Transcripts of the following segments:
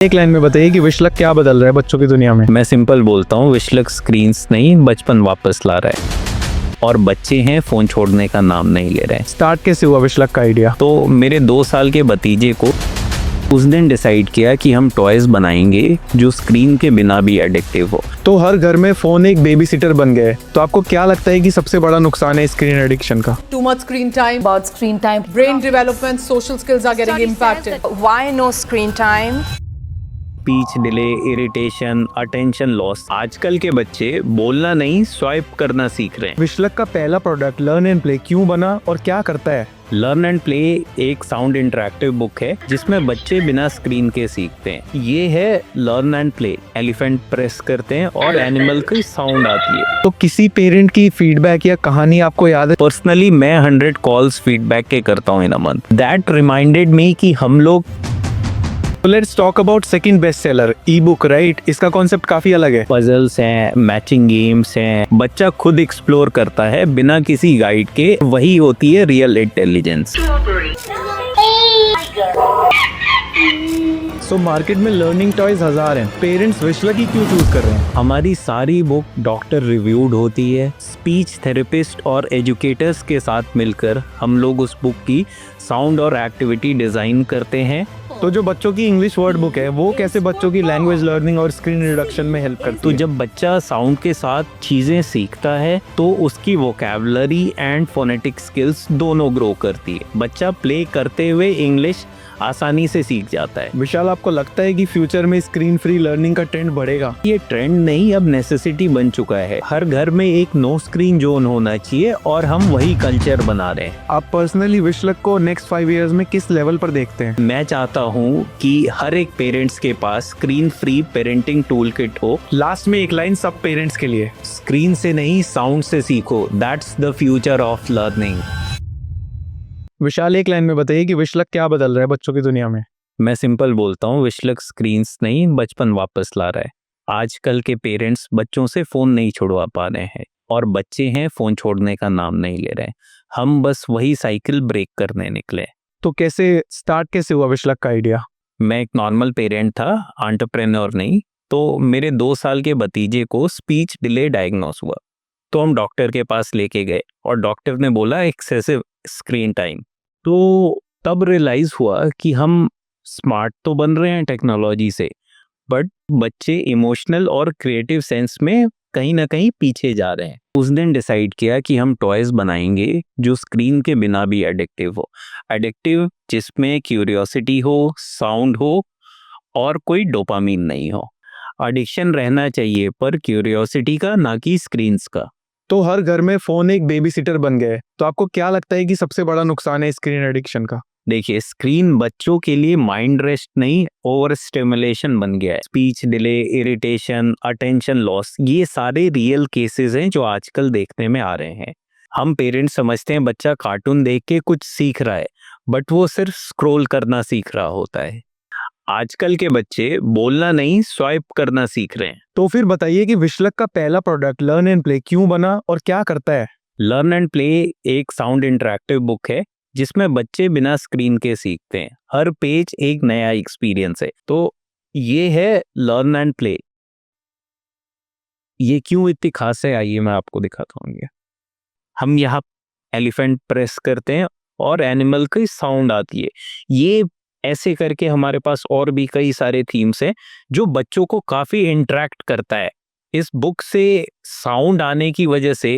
एक लाइन में बताइए कि विश लक क्या बदल रहा है बच्चों की दुनिया में। मैं सिंपल बोलता हूँ, विश लक स्क्रीन्स नहीं बचपन वापस ला रहा है और बच्चे हैं फोन छोड़ने का नाम नहीं ले रहे हैं। स्टार्ट कैसे हुआ विश लक का आइडिया? तो मेरे 2 साल के भतीजे को उस दिन डिसाइड किया कि हम टॉयज बनाएंगे जो स्क्रीन के बिना भी एडिक्टिव हो। तो हर घर में फोन एक बेबी सिटर बन गया है, तो आपको क्या लगता है कि सबसे बड़ा नुकसान है स्क्रीन एडिक्शन का? Too much screen time, About screen time. brain development, social skills are getting impacted. Why no screen time? Speech delay, irritation, attention loss. आजकल के बच्चे बोलना नहीं स्वाइप करना सीख रहे हैं। विश लक का पहला प्रोडक्ट लर्न एंड प्ले क्यों बना और क्या करता है? लर्न एंड प्ले एक साउंड इंटरेक्टिव बुक है जिसमें बच्चे बिना स्क्रीन के सीखते हैं। ये है learn and play. Elephant press करते हैं और एनिमल की साउंड आती है। तो किसी पेरेंट की फीडबैक या कहानी आपको याद है? पर्सनली मैं 100 कॉल्स फीडबैक के करता हूँ in a month. That reminded me कि हम लोग let's talk about second best seller e book, right? इसका कॉन्सेप्ट काफी अलग है। पजल्स हैं, मैचिंग गेम्स हैं, बच्चा खुद एक्सप्लोर करता है बिना किसी गाइड के। वही होती है रियल इंटेलिजेंस। सो मार्केट में लर्निंग टॉयज हजार हैं, पेरेंट्स विश लक ही क्यों चूज कर रहे हैं? हमारी सारी बुक डॉक्टर रिव्यूड होती है। स्पीच थेरेपिस्ट और एजुकेटर्स के साथ मिलकर हम लोग उस बुक की साउंड और एक्टिविटी डिजाइन करते हैं। तो जो बच्चों की इंग्लिश वर्ड बुक है वो कैसे बच्चों की लैंग्वेज लर्निंग और स्क्रीन रिडक्शन में हेल्प करती तो है? जब बच्चा साउंड के साथ चीजें सीखता है तो उसकी वोकैबुलरी एंड फोनेटिक स्किल्स दोनों ग्रो करती है। बच्चा प्ले करते हुए इंग्लिश आसानी से सीख जाता है। विशाल, आपको लगता है कि फ्यूचर में स्क्रीन फ्री लर्निंग का ट्रेंड बढ़ेगा? ये ट्रेंड नहीं, अब नेसेसिटी बन चुका है। हर घर में एक नो स्क्रीन जोन होना चाहिए और हम वही कल्चर बना रहे हैं। आप पर्सनली विश लक को नेक्स्ट 5 इयर्स में किस लेवल पर देखते हैं? मैं चाहता हूँ कि हर एक पेरेंट्स के पास screen free parenting tool kit हो। लास्ट में एक लाइन सब पेरेंट्स के लिए। स्क्रीन से नहीं साउंड से सीखो, that's the future of learning. Vishal, एक लाइन में बताइए कि विश लक क्या बदल रहा है बच्चों की दुनिया में। मैं सिंपल बोलता हूँ, विश लक स्क्रीन्स नहीं बचपन वापस ला रहा है। आजकल के पेरेंट्स बच्चों से फोन नहीं छुड़वा पा रहे हैं और बच्चे हैं फोन छोड़ने का नाम नहीं ले रहे हैं। हम बस वही साइकिल ब्रेक करने निकले। तो कैसे हुआ विश लक का आइडिया? मैं एक नॉर्मल पेरेंट था, एंटरप्रेन्योर नहीं। तो मेरे 2 साल के भतीजे को स्पीच डिले डायग्नोस हुआ। तो हम डॉक्टर के पास लेके गए और डॉक्टर ने बोला एक्सेसिव स्क्रीन टाइम। तो तब रियलाइज हुआ कि हम स्मार्ट तो बन रहे हैं टेक्नोलॉजी से, बट बच्चे इमोशनल और क्रिएटिव सेंस में कहीं ना कहीं पीछे जा रहे हैं। उस दिन डिसाइड किया कि हम टॉयज बनाएंगे जो स्क्रीन के बिना भी एडिक्टिव हो। एडिक्टिव जिसमें क्यूरियोसिटी हो, साउंड हो और कोई डोपामीन नहीं हो। एडिक्शन रहना चाहिए पर क्यूरियोसिटी का, ना कि स्क्रीन्स का। तो हर घर में फोन एक बेबी सिटर बन गया है, तो आपको क्या लगता है कि सबसे बड़ा नुकसान है स्क्रीन एडिक्शन का? देखिए, स्क्रीन बच्चों के लिए माइंड रेस्ट नहीं, ओवर स्टिमुलेशन बन गया है। Speech delay, irritation, attention loss, ये सारे रियल केसेस हैं जो आजकल देखने में आ रहे हैं। हम पेरेंट्स समझते हैं बच्चा कार्टून देख के कुछ सीख रहा है, बट वो सिर्फ स्क्रॉल करना सीख रहा होता है। आजकल के बच्चे बोलना नहीं स्वाइप करना सीख रहे हैं। तो फिर बताइए कि विश लक का पहला प्रोडक्ट लर्न एंड प्ले क्यों बना और क्या करता है? लर्न एंड प्ले एक साउंड इंटरेक्टिव बुक है जिसमें बच्चे बिना स्क्रीन के सीखते हैं। हर पेज एक नया एक्सपीरियंस है। तो ये है लर्न एंड प्ले। ये क्यों इतनी खास है, आइए मैं आपको दिखाता हूँ। हम यहाँ एलिफेंट प्रेस करते हैं और एनिमल की साउंड आती है। ये ऐसे करके हमारे पास और भी कई सारे थीम्स हैं जो बच्चों को काफी इंटरेक्ट करता है। इस बुक से साउंड आने की वजह से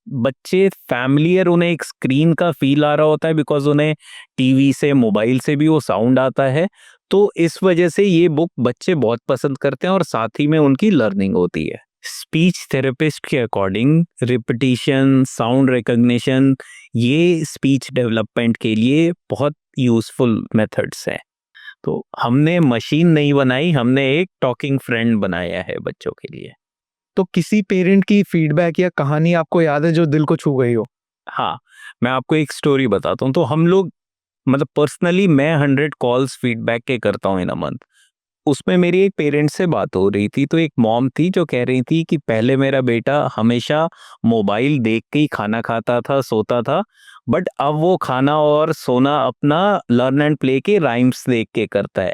बच्चे फैमिलियर, उन्हें एक स्क्रीन का फील आ रहा होता है बिकॉज उन्हें टीवी से, मोबाइल से भी वो साउंड आता है। तो इस वजह से ये बुक बच्चे बहुत पसंद करते हैं और साथ ही में उनकी लर्निंग होती है। स्पीच थेरेपिस्ट के अकॉर्डिंग रिपीटिशन, साउंड रिकॉग्निशन, ये स्पीच डेवलपमेंट के लिए बहुत यूजफुल मेथड्स हैं। तो हमने मशीन नहीं बनाई, हमने एक टॉकिंग फ्रेंड बनाया है बच्चों के लिए। तो किसी पेरेंट की फीडबैक या कहानी आपको याद है जो दिल को छू गई हो? हाँ, मैं आपको एक स्टोरी बताता हूँ। तो हम लोग पर्सनली मैं 100 कॉल्स फीडबैक के करता हूँ इन अ मंथ। उसमें मेरी एक पेरेंट से बात हो रही थी। तो एक मॉम थी जो कह रही थी कि पहले मेरा बेटा हमेशा मोबाइल देख के ही खाना खाता था, सोता था, बट अब वो खाना और सोना अपना लर्न एंड प्ले के राइम्स देख के करता है।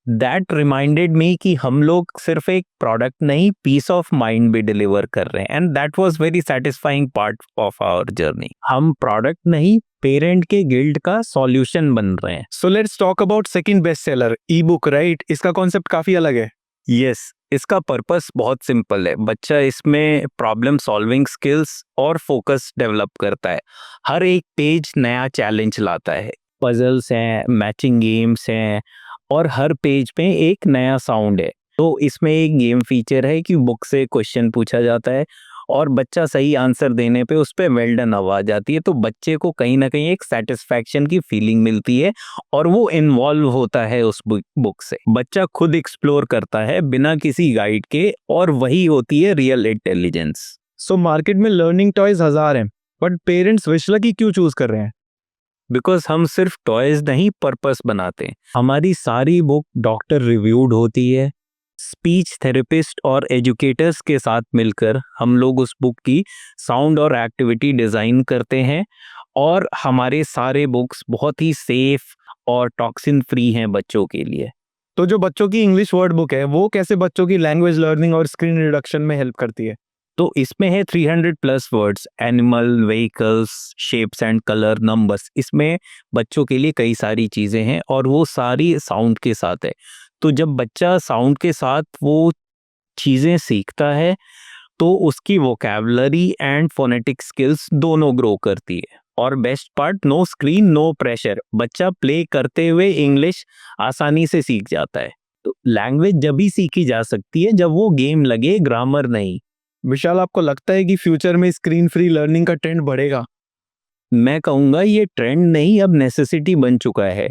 दैट रिमाइंडेड मी कि हम लोग सिर्फ एक प्रोडक्ट नहीं, पीस ऑफ माइंड भी डिलीवर कर रहे हैं, and that was very satisfying part of our journey. हम प्रोडक्ट नहीं, पेरेंट के गिल्ट का सॉल्यूशन बन रहे हैं। So let's talk about second best seller, e book, right? इसका कॉन्सेप्ट काफी अलग है। यस, इसका पर्पस बहुत सिंपल है। बच्चा इसमें प्रॉब्लम सॉल्विंग स्किल्स और फोकस डेवलप करता है। हर एक पेज नया चैलेंज लाता है। पजल्स हैं, मैचिंग गेम्स हैं, और हर पेज पे एक नया साउंड है। तो इसमें एक गेम फीचर है कि बुक से क्वेश्चन पूछा जाता है और बच्चा सही आंसर देने पे उस पे वेल डन आवाज आती है। तो बच्चे को कहीं ना कहीं एक सेटिस्फैक्शन की फीलिंग मिलती है और वो इन्वॉल्व होता है उस बुक से। बच्चा खुद एक्सप्लोर करता है बिना किसी गाइड के, और वही होती है रियल इंटेलिजेंस। सो मार्केट में लर्निंग टॉयज हजार हैं, बट पेरेंट्स विशलकी क्यों चूज कर रहे हैं? बिकॉज हम सिर्फ टॉयज नहीं, पर्पस बनाते हैं। हमारी सारी बुक डॉक्टर रिव्यूड होती है। स्पीच थेरेपिस्ट और एजुकेटर्स के साथ मिलकर हम लोग उस बुक की साउंड और एक्टिविटी डिज़ाइन करते हैं, और हमारे सारे बुक्स बहुत ही सेफ और टॉक्सिन फ्री हैं बच्चों के लिए। तो जो बच्चों की इंग्लिश वर्ड बुक है, वो कैसे बच्चों की लैंग्वेज लर्निंग और स्क्रीन रिडक्शन में हेल्प करती है? तो इसमें है 300 plus words, animal, vehicles, shapes and colour, numbers. इसमें बच्चों के लिए कई सारी चीज़ें हैं और वो सारी साउंड के साथ है। तो जब बच्चा साउंड के साथ वो चीज़ें सीखता है तो उसकी वोकैबुलरी एंड फोनेटिक स्किल्स दोनों ग्रो करती है। और best part, no screen, no pressure. बच्चा प्ले करते हुए इंग्लिश आसानी से सीख जाता है। तो लैंग्वेज जब भी सीखी जा सकती है जब वो गेम लगे, ग्रामर नहीं। विशाल, आपको लगता है कि फ्यूचर में स्क्रीन फ्री लर्निंग का ट्रेंड बढ़ेगा? मैं कहूँगा ये ट्रेंड नहीं, अब नेसेसिटी बन चुका है।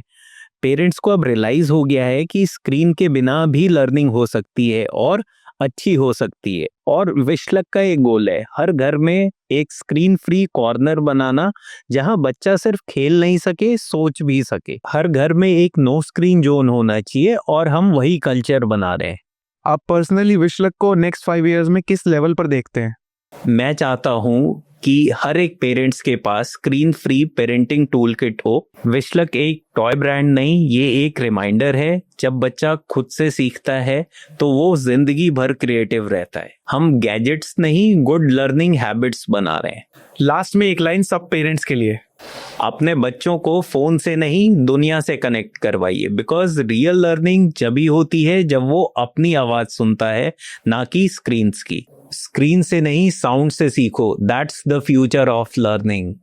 पेरेंट्स को अब रियलाइज हो गया है कि स्क्रीन के बिना भी लर्निंग हो सकती है और अच्छी हो सकती है। और विश्लक का एक गोल है, हर घर में एक स्क्रीन फ्री कॉर्नर बनाना, जहां बच्चा सिर्फ खेल नहीं सके, सोच भी सके। हर घर में एक नो स्क्रीन जोन होना चाहिए, और हम वही कल्चर बना रहे हैं। आप पर्सनली विश्लक को नेक्स्ट 5 इयर्स में किस लेवल पर देखते हैं? मैं चाहता हूँ कि हर एक पेरेंट्स के पास screen free parenting tool kit हो। विश्लक एक टॉय ब्रांड नहीं, ये एक रिमाइंडर है। जब बच्चा खुद से सीखता है तो वो जिंदगी भर क्रिएटिव रहता है। हम गैजेट्स नहीं, गुड लर्निंग हैबिट्स बना रहे हैं। लास्ट में एक लाइन सब पेरेंट्स के लिए। अपने बच्चों को फोन से नहीं, दुनिया से कनेक्ट करवाइए। बिकॉज रियल लर्निंग जब ही होती है जब वो अपनी आवाज सुनता है, ना कि स्क्रीन्स की। स्क्रीन से नहीं, साउंड से सीखो। That's the future of learning.